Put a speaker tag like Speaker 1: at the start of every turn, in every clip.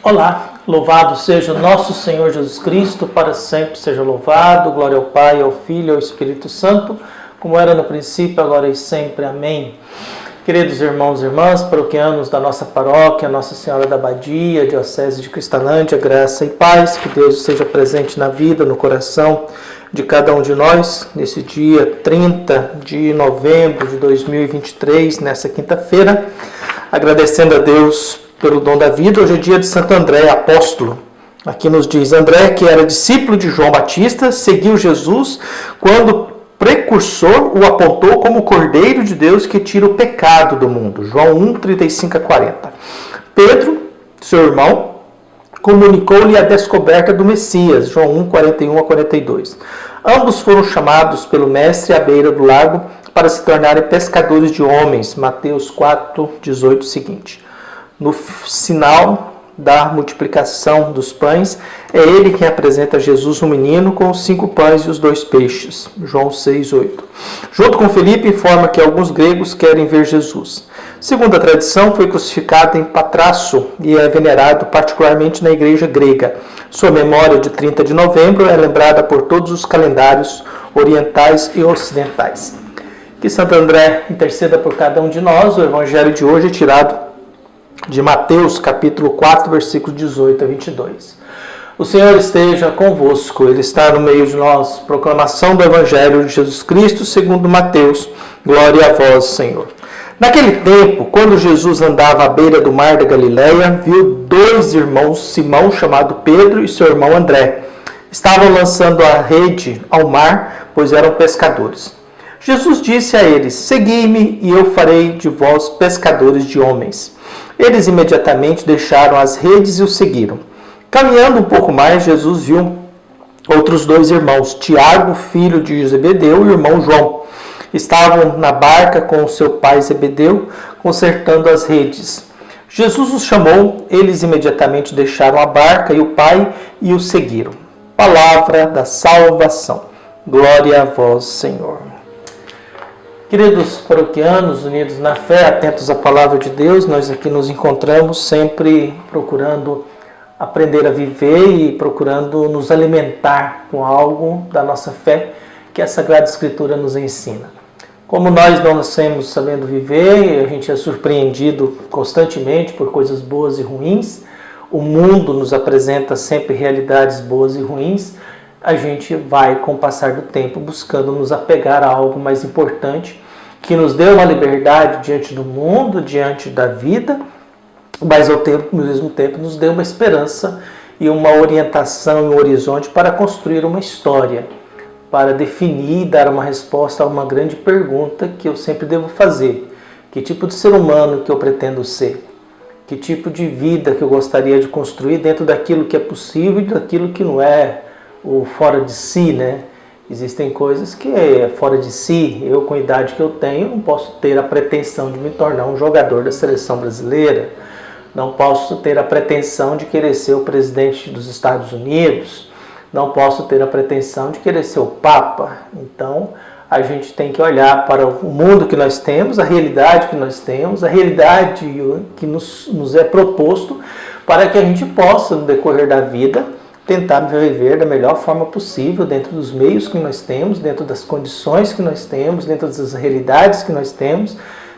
Speaker 1: Olá, louvado seja nosso Senhor Jesus Cristo, para sempre seja louvado. Glória ao Pai, ao Filho e ao Espírito Santo, como era no princípio, agora e sempre. Amém. Queridos irmãos e irmãs, paroquianos da nossa paróquia, Nossa Senhora da Abadia, Diocese de Cristalândia, graça e paz, que Deus seja presente na vida, no coração de cada um de nós, nesse dia 30 de novembro de 2023, nessa quinta-feira, agradecendo a Deus pelo dom da vida. Hoje é dia de Santo André, apóstolo. Aqui nos diz: André, que era discípulo de João Batista, seguiu Jesus quando o precursor o apontou como o Cordeiro de Deus que tira o pecado do mundo. João 1, 35 a 40. Pedro, seu irmão, comunicou-lhe a descoberta do Messias. João 1, 41 a 42. Ambos foram chamados pelo Mestre à beira do lago para se tornarem pescadores de homens. Mateus 4, 18 seguinte. No sinal da multiplicação dos pães, é ele quem apresenta Jesus, um menino, com os 5 pães e os 2 peixes. João 6, 8. Junto com Felipe, informa que alguns gregos querem ver Jesus. Segundo a tradição, foi crucificado em Patrasso e é venerado particularmente na igreja grega. Sua memória de 30 de novembro é lembrada por todos os calendários orientais e ocidentais. Que Santo André interceda por cada um de nós. O evangelho de hoje é tirado de Mateus, capítulo 4, versículos 18 a 22. O Senhor esteja convosco, Ele está no meio de nós. Proclamação do Evangelho de Jesus Cristo, segundo Mateus. Glória a vós, Senhor. Naquele tempo, quando Jesus andava à beira do mar da Galileia, viu 2 irmãos, Simão, chamado Pedro, e seu irmão André. Estavam lançando a rede ao mar, pois eram pescadores. Jesus disse a eles: segui-me e eu farei de vós pescadores de homens. Eles imediatamente deixaram as redes e o seguiram. Caminhando um pouco mais, Jesus viu outros 2 irmãos, Tiago, filho de Zebedeu, e o irmão João. Estavam na barca com seu pai Zebedeu, consertando as redes. Jesus os chamou, eles imediatamente deixaram a barca e o pai e o seguiram. Palavra da salvação. Glória a vós, Senhor. Queridos paroquianos, unidos na fé, atentos à palavra de Deus, nós aqui nos encontramos sempre procurando aprender a viver e procurando nos alimentar com algo da nossa fé que a Sagrada Escritura nos ensina. Como nós não nascemos sabendo viver, a gente é surpreendido constantemente por coisas boas e ruins, o mundo nos apresenta sempre realidades boas e ruins, a gente vai, com o passar do tempo, buscando nos apegar a algo mais importante, que nos dê uma liberdade diante do mundo, diante da vida, mas ao mesmo tempo nos dê uma esperança e uma orientação e um horizonte para construir uma história, para definir e dar uma resposta a uma grande pergunta que eu sempre devo fazer: que tipo de ser humano que eu pretendo ser? Que tipo de vida que eu gostaria de construir dentro daquilo que é possível e daquilo que não é, o fora de si, né? Existem coisas que é fora de si. Eu, com a idade que eu tenho, não posso ter a pretensão de me tornar um jogador da seleção brasileira. Não posso ter a pretensão de querer ser o presidente dos Estados Unidos. Não posso ter a pretensão de querer ser o Papa. Então, a gente tem que olhar para o mundo que nós temos, a realidade que nós temos, a realidade que nos é proposto, para que a gente possa, no decorrer da vida, tentar viver da melhor forma possível, dentro dos meios que nós temos, dentro das condições que nós temos, dentro das realidades que nós temos,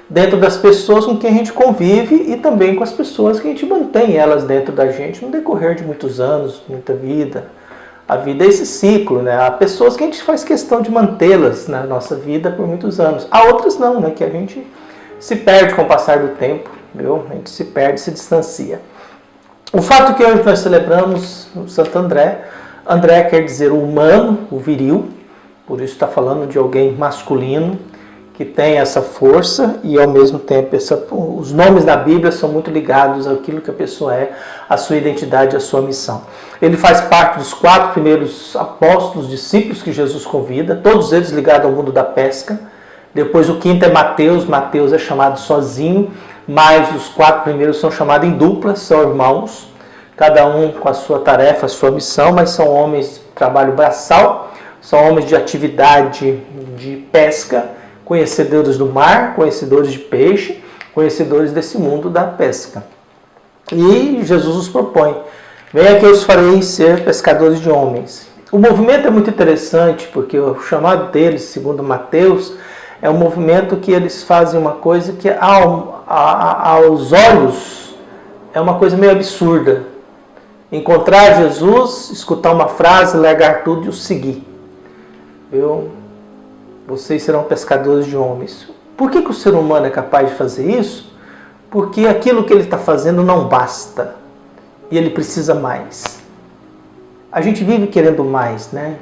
Speaker 1: dentro das pessoas com quem a gente convive e também com as pessoas que a gente mantém elas dentro da gente no decorrer de muitos anos, muita vida. A vida é esse ciclo, né? Há pessoas que a gente faz questão de mantê-las na nossa vida por muitos anos. Há outras não, né? Que a gente se perde com o passar do tempo, viu? A gente se perde, se distancia. O fato que hoje nós celebramos o Santo André, André quer dizer o humano, o viril, por isso está falando de alguém masculino, que tem essa força e ao mesmo tempo os nomes da Bíblia são muito ligados àquilo que a pessoa é, à sua identidade, à sua missão. Ele faz parte dos 4 primeiros apóstolos, discípulos que Jesus convida, todos eles ligados ao mundo da pesca. Depois o 5º é Mateus, Mateus é chamado sozinho, mas os 4 primeiros são chamados em dupla, são irmãos, cada um com a sua tarefa, a sua missão, mas são homens de trabalho braçal, são homens de atividade de pesca, conhecedores do mar, conhecedores de peixe, conhecedores desse mundo da pesca. E Jesus nos propõe: venha que eu os farei ser pescadores de homens. O movimento é muito interessante, porque o chamado deles, segundo Mateus, é um movimento que eles fazem uma coisa que aos olhos é uma coisa meio absurda. Encontrar Jesus, escutar uma frase, largar tudo e o seguir. Vocês serão pescadores de homens. Por que o ser humano é capaz de fazer isso? Porque aquilo que ele está fazendo não basta. E ele precisa mais. A gente vive querendo mais, né?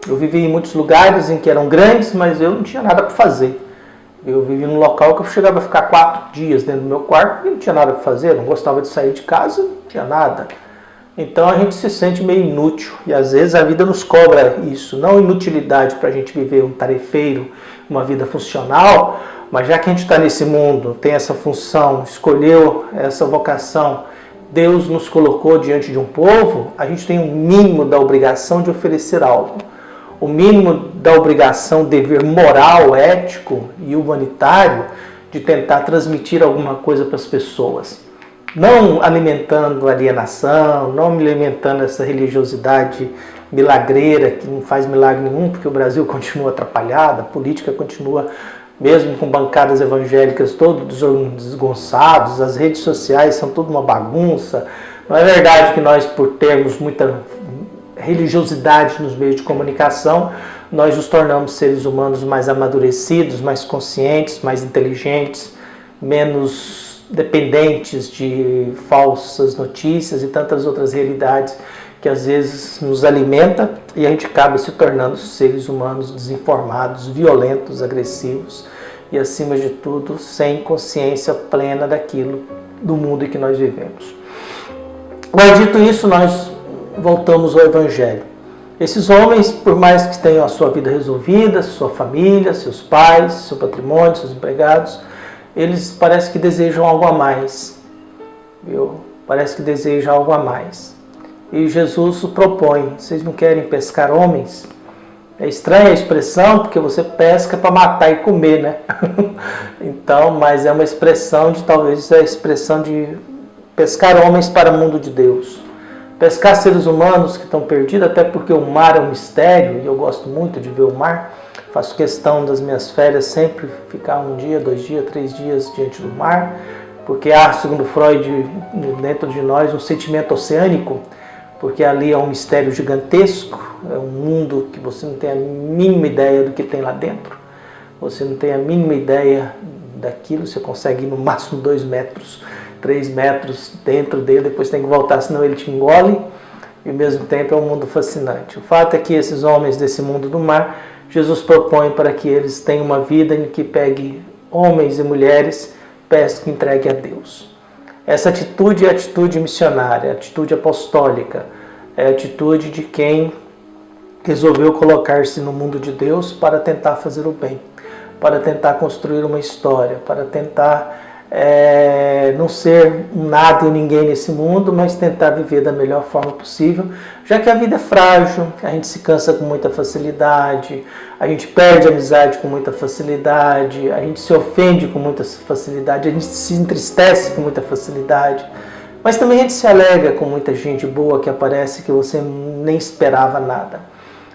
Speaker 1: Eu vivi em muitos lugares em que eram grandes, mas eu não tinha nada para fazer. Eu vivi num local que eu chegava a ficar 4 dias dentro do meu quarto porque não tinha nada para fazer, eu não gostava de sair de casa, não tinha nada. Então a gente se sente meio inútil e às vezes a vida nos cobra isso. Não inutilidade para a gente viver um tarefeiro, uma vida funcional, mas já que a gente está nesse mundo, tem essa função, escolheu essa vocação, Deus nos colocou diante de um povo, a gente tem o mínimo da obrigação de oferecer algo. O mínimo da obrigação, dever moral, ético e humanitário de tentar transmitir alguma coisa para as pessoas. Não alimentando alienação, não alimentando essa religiosidade milagreira que não faz milagre nenhum, porque o Brasil continua atrapalhado, a política continua, mesmo com bancadas evangélicas todos desgonçados, as redes sociais são tudo uma bagunça. Não é verdade que nós, por termos muita religiosidade nos meios de comunicação, nós nos tornamos seres humanos mais amadurecidos, mais conscientes, mais inteligentes, menos dependentes de falsas notícias e tantas outras realidades que às vezes nos alimenta e a gente acaba se tornando seres humanos desinformados, violentos, agressivos e, acima de tudo, sem consciência plena daquilo, do mundo em que nós vivemos. Mas, dito isso, nós voltamos ao Evangelho. Esses homens, por mais que tenham a sua vida resolvida, sua família, seus pais, seu patrimônio, seus empregados, eles parece que desejam algo a mais. Parece que desejam algo a mais. E Jesus o propõe: vocês não querem pescar homens? É estranha a expressão, porque você pesca para matar e comer, né? Então, mas é uma expressão de, talvez, a expressão de pescar homens para o mundo de Deus. Pescar seres humanos que estão perdidos, até porque o mar é um mistério, e eu gosto muito de ver o mar. Faço questão das minhas férias sempre ficar 1 dia, 2 dias, 3 dias diante do mar, porque há, segundo Freud, dentro de nós um sentimento oceânico, porque ali é um mistério gigantesco, é um mundo que você não tem a mínima ideia do que tem lá dentro, você não tem a mínima ideia daquilo, você consegue ir no máximo 2 metros, 3 metros dentro dele, depois tem que voltar, senão ele te engole, e ao mesmo tempo é um mundo fascinante. O fato é que esses homens desse mundo do mar, Jesus propõe para que eles tenham uma vida em que pegue homens e mulheres, pesque e entregue a Deus. Essa atitude é a atitude missionária, a atitude apostólica, é a atitude de quem resolveu colocar-se no mundo de Deus para tentar fazer o bem, para tentar construir uma história, para tentar não ser um nada e um ninguém nesse mundo, mas tentar viver da melhor forma possível, já que a vida é frágil, a gente se cansa com muita facilidade, a gente perde a amizade com muita facilidade, a gente se ofende com muita facilidade, a gente se entristece com muita facilidade, mas também a gente se alegra com muita gente boa que aparece que você nem esperava nada.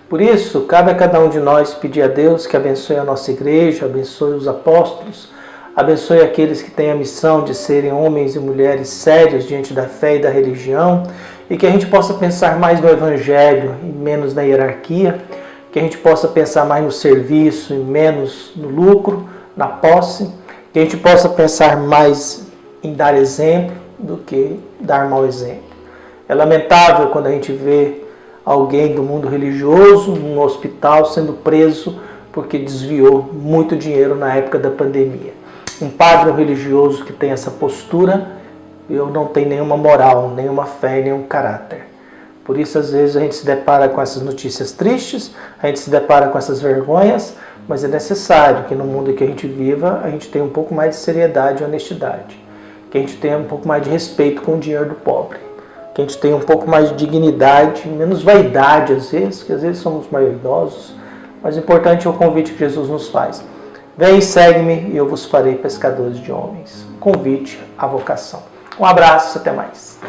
Speaker 1: Por isso, cabe a cada um de nós pedir a Deus que abençoe a nossa igreja, abençoe os apóstolos, abençoe aqueles que têm a missão de serem homens e mulheres sérios diante da fé e da religião, e que a gente possa pensar mais no Evangelho e menos na hierarquia, que a gente possa pensar mais no serviço e menos no lucro, na posse, que a gente possa pensar mais em dar exemplo do que dar mau exemplo. É lamentável quando a gente vê alguém do mundo religioso num hospital sendo preso porque desviou muito dinheiro na época da pandemia. Um padre religioso que tem essa postura, eu não tenho nenhuma moral, nenhuma fé, nenhum caráter. Por isso, às vezes, a gente se depara com essas notícias tristes, a gente se depara com essas vergonhas, mas é necessário que no mundo em que a gente viva, a gente tenha um pouco mais de seriedade e honestidade, que a gente tenha um pouco mais de respeito com o dinheiro do pobre, que a gente tenha um pouco mais de dignidade, menos vaidade às vezes, que às vezes somos vaidosos, mas o importante é o convite que Jesus nos faz. Vem e segue-me e eu vos farei pescadores de homens. Convite à vocação. Um abraço, até mais.